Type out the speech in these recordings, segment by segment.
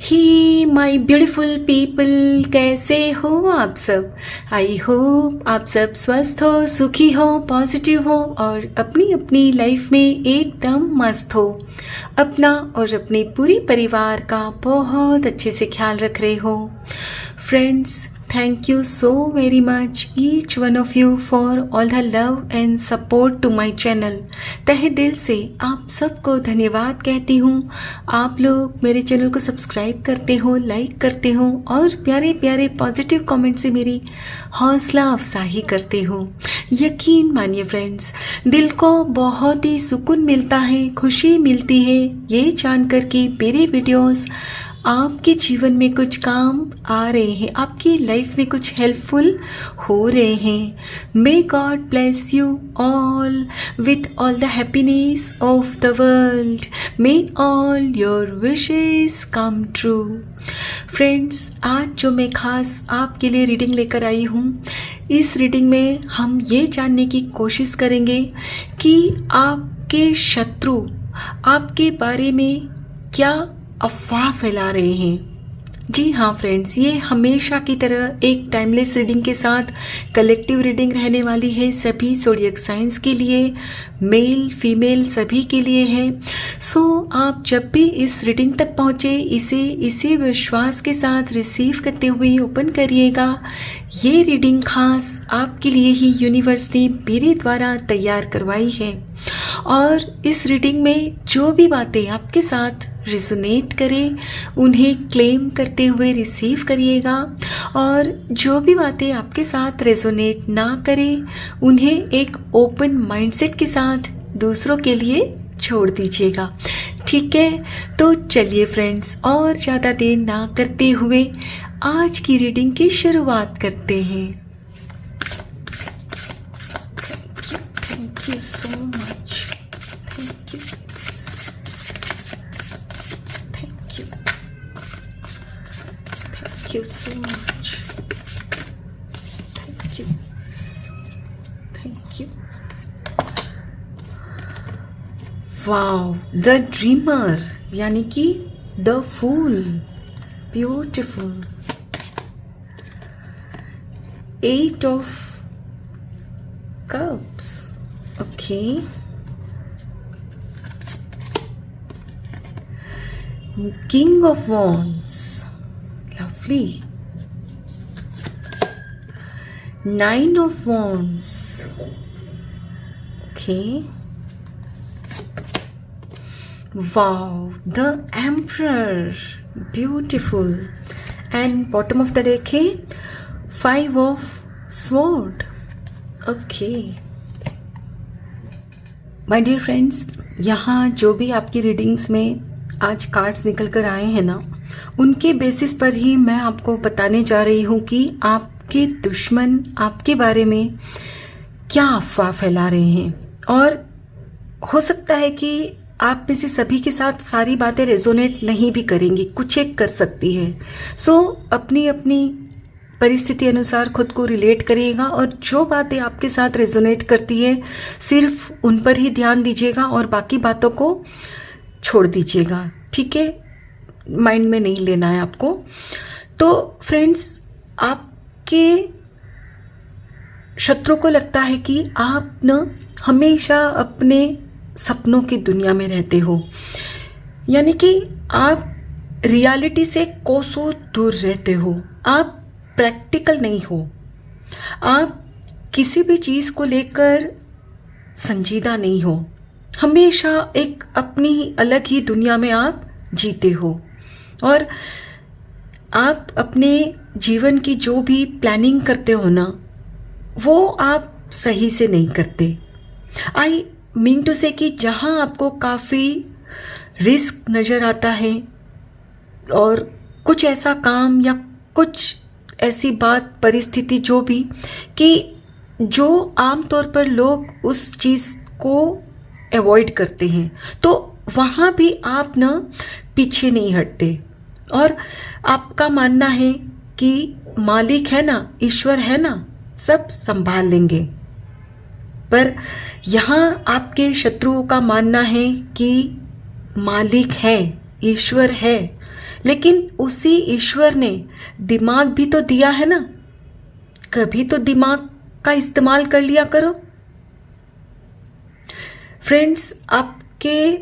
He my beautiful people, कैसे हो आप सब। आई होप आप सब स्वस्थ हो, सुखी हो, पॉजिटिव हो और अपनी अपनी लाइफ में एकदम मस्त हो। अपना और अपने पूरे परिवार का बहुत अच्छे से ख्याल रख रहे हो। Friends, thank you so very much each one of you for all the love and support to my channel। तहे दिल से आप सबको धन्यवाद कहती हूँ। आप लोग मेरे चैनल को सब्सक्राइब करते हो, लाइक करते हो और प्यारे प्यारे पॉजिटिव कमेंट से मेरी हौसला अफजाई करते हो। यकीन मानिए फ्रेंड्स, दिल को बहुत ही सुकून मिलता है, खुशी मिलती है ये जानकर कि मेरे वीडियोस आपके जीवन में कुछ काम आ रहे हैं, आपकी लाइफ में कुछ हेल्पफुल हो रहे हैं। May God bless you all with all the happiness of the world. May all your wishes come true. Friends, आज जो मैं खास आपके लिए रीडिंग लेकर आई हूँ, इस रीडिंग में हम ये जानने की कोशिश करेंगे कि आपके शत्रु आपके बारे में क्या अफवाह फैला रहे हैं। जी हाँ फ्रेंड्स, ये हमेशा की तरह एक टाइमलेस रीडिंग के साथ कलेक्टिव रीडिंग रहने वाली है, सभी ज़ोडिएक साइंस के लिए, मेल फीमेल सभी के लिए है। सो आप जब भी इस रीडिंग तक पहुँचे, इसे विश्वास के साथ रिसीव करते हुए ओपन करिएगा। ये रीडिंग खास आपके लिए ही यूनिवर्स ने मेरे द्वारा तैयार करवाई है और इस रीडिंग में जो भी बातें आपके साथ रिजोनेट करें उन्हें क्लेम करते हुए रिसीव करिएगा और जो भी बातें आपके साथ रेजोनेट ना करें उन्हें एक ओपन माइंडसेट के साथ दूसरों के लिए छोड़ दीजिएगा। ठीक है, तो चलिए फ्रेंड्स, और ज़्यादा देर ना करते हुए आज की रीडिंग की शुरुआत करते हैं। Thank you so much. Thank you. Thank you so much. Thank you. Thank you. Wow, the dreamer यानी कि the fool, beautiful. 8 of cups. Okay. King of wands. Lovely. 9 of wands. Okay. Wow, the emperor. Beautiful. And bottom of the deck है 5 of sword. Okay. My dear friends, यहाँ जो भी आपकी readings में आज cards निकल कर आए हैं ना, उनके बेसिस पर ही मैं आपको बताने जा रही हूँ कि आपके दुश्मन आपके बारे में क्या अफवाह फैला रहे हैं। और हो सकता है कि आप में से सभी के साथ सारी बातें रेजोनेट नहीं भी करेंगी, कुछ एक कर सकती है। सो अपनी अपनी परिस्थिति अनुसार खुद को रिलेट करिएगा और जो बातें आपके साथ रेजोनेट करती है सिर्फ उन पर ही ध्यान दीजिएगा और बाकी बातों को छोड़ दीजिएगा। ठीक है, माइंड में नहीं लेना है आपको। तो फ्रेंड्स, आपके शत्रु को लगता है कि आप न हमेशा अपने सपनों की दुनिया में रहते हो, यानी कि आप रियलिटी से कोसों दूर रहते हो, आप प्रैक्टिकल नहीं हो, आप किसी भी चीज़ को लेकर संजीदा नहीं हो, हमेशा एक अपनी अलग ही दुनिया में आप जीते हो और आप अपने जीवन की जो भी प्लानिंग करते हो ना, वो आप सही से नहीं करते। आई मीन टू से कि जहाँ आपको काफ़ी रिस्क नज़र आता है और कुछ ऐसा काम या कुछ ऐसी बात परिस्थिति जो भी कि जो आमतौर पर लोग उस चीज़ को अवॉइड करते हैं, तो वहाँ भी आप ना पीछे नहीं हटते और आपका मानना है कि मालिक है ना, ईश्वर है ना, सब संभाल लेंगे। पर यहाँ आपके शत्रुओं का मानना है कि मालिक है, ईश्वर है, लेकिन उसी ईश्वर ने दिमाग भी तो दिया है ना, कभी तो दिमाग का इस्तेमाल कर लिया करो। फ्रेंड्स, आपके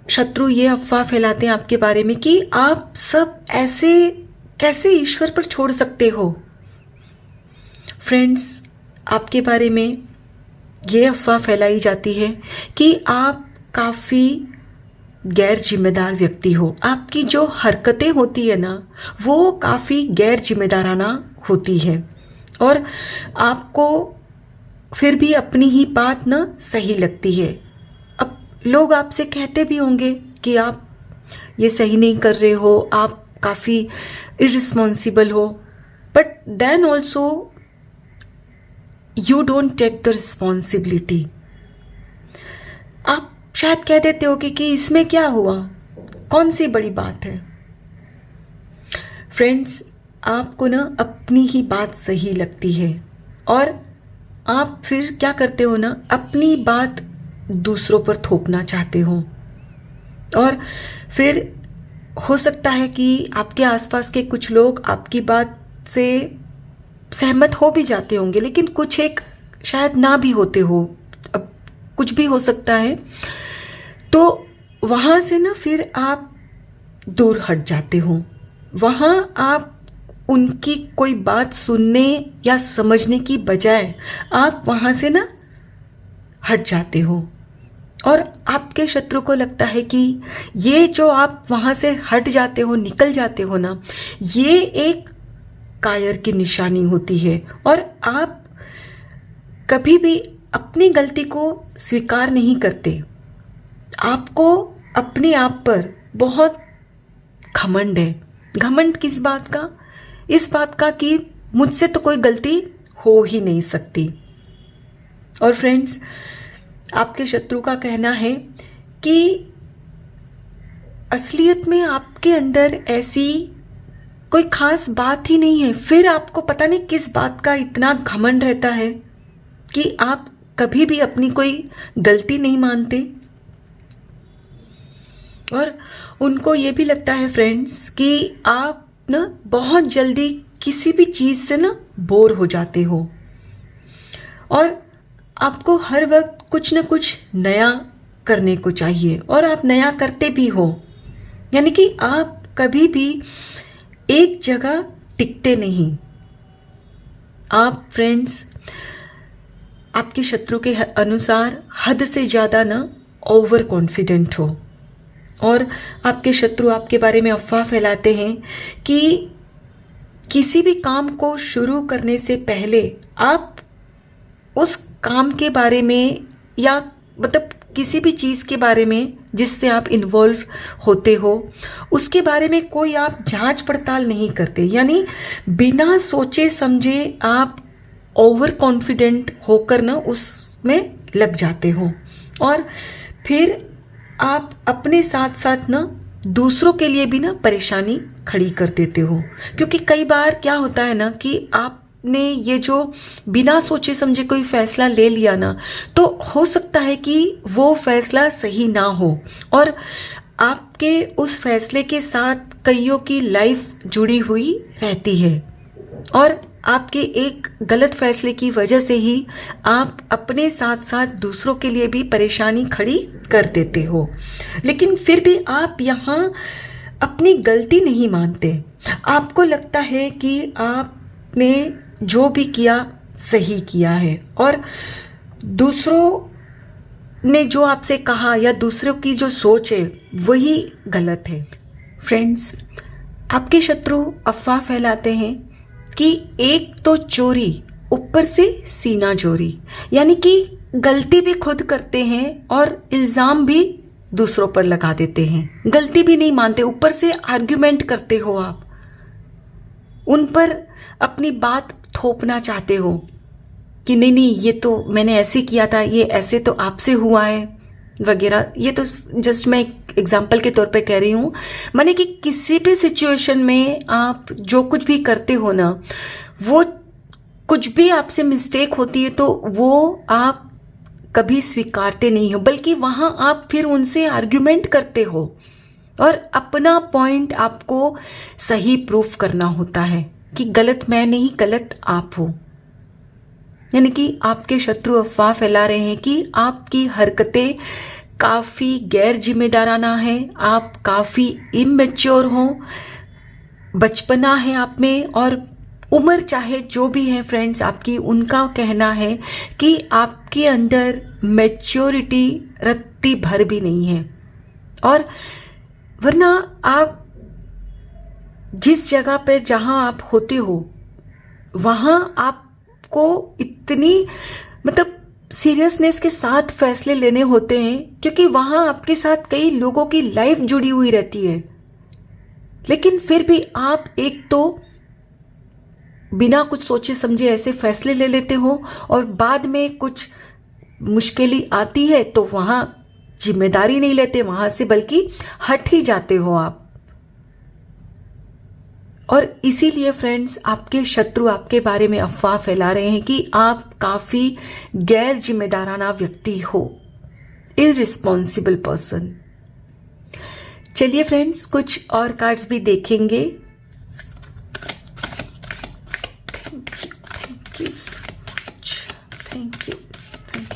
शत्रु ये अफवाह फैलाते हैं आपके बारे में कि आप सब ऐसे कैसे ईश्वर पर छोड़ सकते हो। फ्रेंड्स, आपके बारे में ये अफवाह फैलाई जाती है कि आप काफ़ी गैर जिम्मेदार व्यक्ति हो। आपकी जो हरकतें होती है ना, वो काफ़ी गैर जिम्मेदाराना होती है और आपको फिर भी अपनी ही बात ना सही लगती है। अब लोग आपसे कहते भी होंगे कि आप ये सही नहीं कर रहे हो, आप काफ़ी इररिस्पॉन्सिबल हो, but then also you don't take the responsibility. आप शायद कह देते हो कि इसमें क्या हुआ, कौन सी बड़ी बात है। फ्रेंड्स, आपको ना अपनी ही बात सही लगती है और आप फिर क्या करते हो ना, अपनी बात दूसरों पर थोपना चाहते हो और फिर हो सकता है कि आपके आसपास के कुछ लोग आपकी बात से सहमत हो भी जाते होंगे, लेकिन कुछ एक शायद ना भी होते हो, अब कुछ भी हो सकता है। तो वहाँ से ना फिर आप दूर हट जाते हो, वहाँ आप उनकी कोई बात सुनने या समझने की बजाय आप वहाँ से ना हट जाते हो और आपके शत्रु को लगता है कि ये जो आप वहाँ से हट जाते हो, निकल जाते हो ना, ये एक कायर की निशानी होती है और आप कभी भी अपनी गलती को स्वीकार नहीं करते। आपको अपने आप पर बहुत घमंड है। घमंड किस बात का? इस बात का कि मुझसे तो कोई गलती हो ही नहीं सकती। और फ्रेंड्स, आपके शत्रु का कहना है कि असलियत में आपके अंदर ऐसी कोई खास बात ही नहीं है, फिर आपको पता नहीं किस बात का इतना घमंड रहता है कि आप कभी भी अपनी कोई गलती नहीं मानते। और उनको ये भी लगता है फ्रेंड्स कि आप ना बहुत जल्दी किसी भी चीज़ से ना बोर हो जाते हो और आपको हर वक्त कुछ ना कुछ नया करने को चाहिए और आप नया करते भी हो, यानी कि आप कभी भी एक जगह टिकते नहीं। आप फ्रेंड्स, आपके शत्रु के अनुसार हद से ज़्यादा ना ओवर कॉन्फिडेंट हो और आपके शत्रु आपके बारे में अफवाह फैलाते हैं कि किसी भी काम को शुरू करने से पहले आप उस काम के बारे में या मतलब किसी भी चीज़ के बारे में जिससे आप इन्वॉल्व होते हो उसके बारे में कोई आप जांच पड़ताल नहीं करते, यानी बिना सोचे समझे आप ओवर कॉन्फिडेंट होकर ना उसमें लग जाते हो और फिर आप अपने साथ साथ ना दूसरों के लिए भी ना परेशानी खड़ी कर देते हो। क्योंकि कई बार क्या होता है ना कि आपने ये जो बिना सोचे समझे कोई फैसला ले लिया ना, तो हो सकता है कि वो फैसला सही ना हो और आपके उस फैसले के साथ कईयों की लाइफ जुड़ी हुई रहती है और आपके एक गलत फैसले की वजह से ही आप अपने साथ साथ दूसरों के लिए भी परेशानी खड़ी कर देते हो। लेकिन फिर भी आप यहाँ अपनी गलती नहीं मानते। आपको लगता है कि आपने जो भी किया सही किया है और दूसरों ने जो आपसे कहा या दूसरों की जो सोच है वही गलत है। फ्रेंड्स, आपके शत्रु अफवाह फैलाते हैं कि एक तो चोरी ऊपर से सीना चोरी, यानी कि गलती भी खुद करते हैं और इल्ज़ाम भी दूसरों पर लगा देते हैं। गलती भी नहीं मानते, ऊपर से आर्ग्यूमेंट करते हो, आप उन पर अपनी बात थोपना चाहते हो कि नहीं नहीं ये तो मैंने ऐसे किया था, ये ऐसे तो आपसे हुआ है वगैरह। ये तो जस्ट मैं एक एग्जाम्पल के तौर पे कह रही हूँ। माने कि किसी भी सिचुएशन में आप जो कुछ भी करते हो ना, वो कुछ भी आपसे मिस्टेक होती है तो वो आप कभी स्वीकारते नहीं हो, बल्कि वहां आप फिर उनसे आर्ग्यूमेंट करते हो और अपना पॉइंट आपको सही प्रूफ करना होता है कि गलत मैं नहीं, गलत आप हो। यानी कि आपके शत्रु अफवाह फैला रहे हैं कि आपकी हरकतें काफी गैर जिम्मेदाराना है, आप काफी इमेच्योर हो, बचपना है आप में, और उम्र चाहे जो भी है फ्रेंड्स आपकी, उनका कहना है कि आपके अंदर मैच्योरिटी रत्ती भर भी नहीं है। और वरना आप जिस जगह पर जहां आप होते हो वहां आपको इतनी मतलब सीरियसनेस के साथ फैसले लेने होते हैं, क्योंकि वहां आपके साथ कई लोगों की लाइफ जुड़ी हुई रहती है। लेकिन फिर भी आप एक तो बिना कुछ सोचे समझे ऐसे फैसले ले लेते हो, और बाद में कुछ मुश्किलें आती है तो वहां जिम्मेदारी नहीं लेते वहां से, बल्कि हट ही जाते हो आप। और इसीलिए फ्रेंड्स आपके शत्रु आपके बारे में अफवाह फैला रहे हैं कि आप काफी गैर जिम्मेदाराना व्यक्ति हो, इररिस्पॉन्सिबल पर्सन। चलिए फ्रेंड्स कुछ और कार्ड्स भी देखेंगे। Thank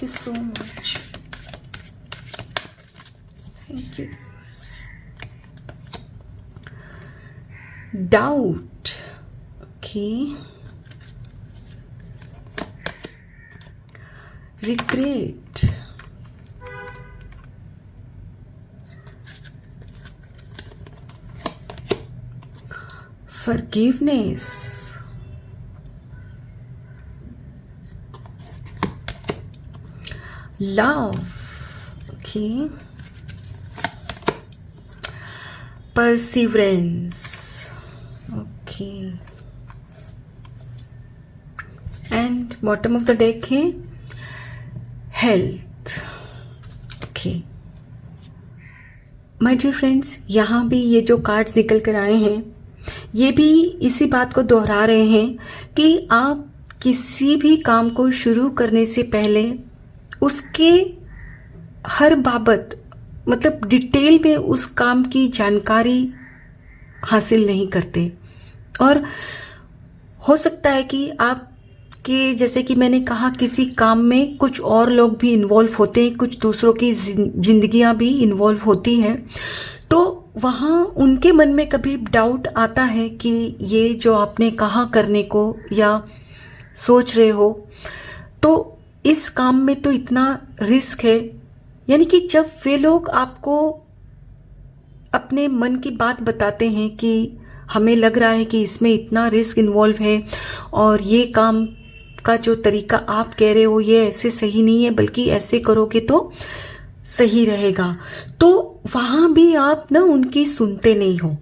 you so much, thank you. Doubt, okay. Regret, forgiveness, love, okay. Perseverance, okay. And bottom of the deck है health, okay. My dear friends, यहाँ भी ये जो कार्ड्स निकल कर आए हैं ये भी इसी बात को दोहरा रहे हैं कि आप किसी भी काम को शुरू करने से पहले उसके हर बाबत मतलब डिटेल में उस काम की जानकारी हासिल नहीं करते। और हो सकता है कि आपके जैसे कि मैंने कहा किसी काम में कुछ और लोग भी इन्वॉल्व होते हैं, कुछ दूसरों की जिंदगियां भी इन्वॉल्व होती हैं, तो वहाँ उनके मन में कभी डाउट आता है कि ये जो आपने कहा करने को या सोच रहे हो तो इस काम में तो इतना रिस्क है। यानी कि जब वे लोग आपको अपने मन की बात बताते हैं कि हमें लग रहा है कि इसमें इतना रिस्क इन्वॉल्व है और ये काम का जो तरीका आप कह रहे हो ये ऐसे सही नहीं है, बल्कि ऐसे करोगे तो सही रहेगा, तो वहाँ भी आप ना उनकी सुनते नहीं हो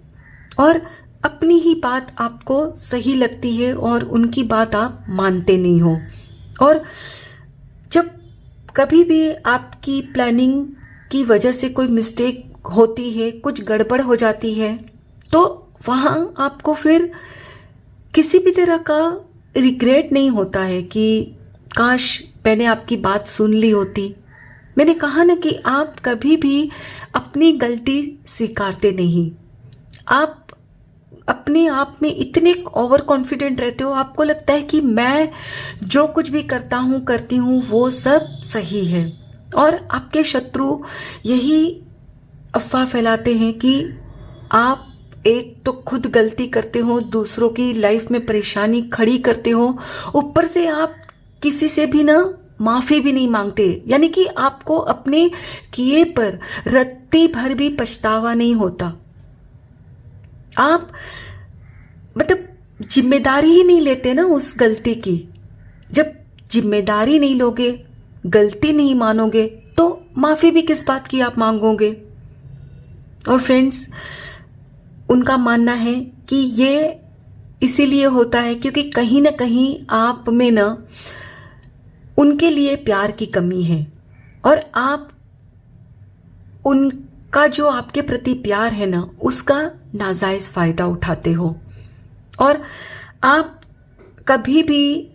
और अपनी ही बात आपको सही लगती है और उनकी बात आप मानते नहीं हो। और जब कभी भी आपकी प्लानिंग की वजह से कोई मिस्टेक होती है, कुछ गड़बड़ हो जाती है, तो वहाँ आपको फिर किसी भी तरह का रिग्रेट नहीं होता है कि काश मैंने आपकी बात सुन ली होती। मैंने कहा ना कि आप कभी भी अपनी गलती स्वीकारते नहीं, आप अपने आप में इतने ओवर कॉन्फिडेंट रहते हो, आपको लगता है कि मैं जो कुछ भी करती हूँ वो सब सही है। और आपके शत्रु यही अफवाह फैलाते हैं कि आप एक तो खुद गलती करते हो, दूसरों की लाइफ में परेशानी खड़ी करते हो, ऊपर से आप किसी से भी ना माफी भी नहीं मांगते। यानी कि आपको अपने किए पर रत्ती भर भी पछतावा नहीं होता। आप मतलब जिम्मेदारी ही नहीं लेते ना उस गलती की। जब जिम्मेदारी नहीं लोगे, गलती नहीं मानोगे, तो माफी भी किस बात की आप मांगोगे। और फ्रेंड्स उनका मानना है कि ये इसीलिए होता है क्योंकि कहीं ना कहीं आप में ना उनके लिए प्यार की कमी है और आप उनका जो आपके प्रति प्यार है ना उसका नाजायज फायदा उठाते हो। और आप कभी भी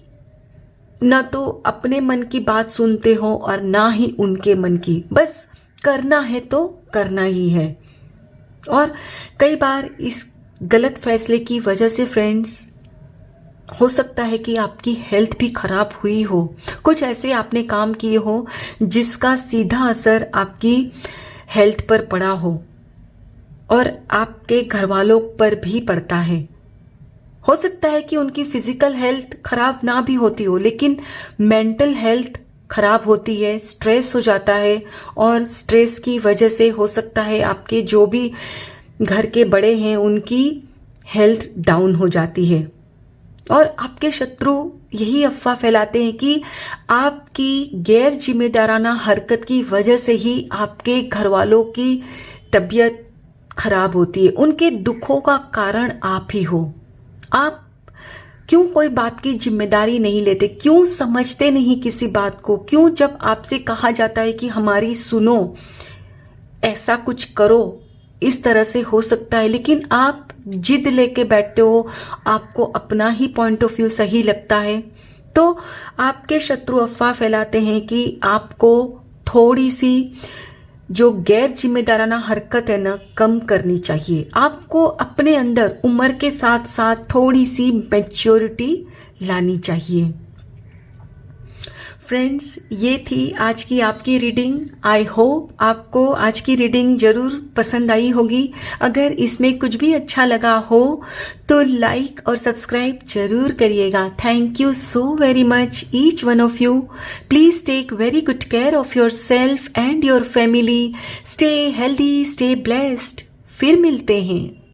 ना तो अपने मन की बात सुनते हो और ना ही उनके मन की, बस करना है तो करना ही है। और कई बार इस गलत फैसले की वजह से फ्रेंड्स हो सकता है कि आपकी हेल्थ भी खराब हुई हो। कुछ ऐसे आपने काम किए हो जिसका सीधा असर आपकी हेल्थ पर पड़ा हो और आपके घर वालों पर भी पड़ता है। हो सकता है कि उनकी फिजिकल हेल्थ खराब ना भी होती हो, लेकिन मेंटल हेल्थ खराब होती है, स्ट्रेस हो जाता है और स्ट्रेस की वजह से हो सकता है आपके जो भी घर के बड़े हैं उनकी हेल्थ डाउन हो जाती है। और आपके शत्रु यही अफवाह फैलाते हैं कि आपकी गैर जिम्मेदाराना हरकत की वजह से ही आपके घर वालों की तबीयत खराब होती है। उनके दुखों का कारण आप ही हो। आप क्यों कोई बात की जिम्मेदारी नहीं लेते? क्यों समझते नहीं किसी बात को? क्यों जब आपसे कहा जाता है कि हमारी सुनो, ऐसा कुछ करो, इस तरह से हो सकता है, लेकिन आप जिद लेके बैठते हो, आपको अपना ही पॉइंट ऑफ व्यू सही लगता है, तो आपके शत्रु अफवाह फैलाते हैं कि आपको थोड़ी सी जो गैर जिम्मेदाराना हरकत है ना, कम करनी चाहिए। आपको अपने अंदर उम्र के साथ साथ थोड़ी सी मैच्योरिटी लानी चाहिए। फ्रेंड्स, ये थी आज की आपकी रीडिंग। आई होप आपको आज की रीडिंग जरूर पसंद आई होगी। अगर इसमें कुछ भी अच्छा लगा हो तो लाइक और सब्सक्राइब जरूर करिएगा। Thank you so very much each one of you. Please take very good care of yourself and your family. Stay healthy, stay blessed. फिर मिलते हैं।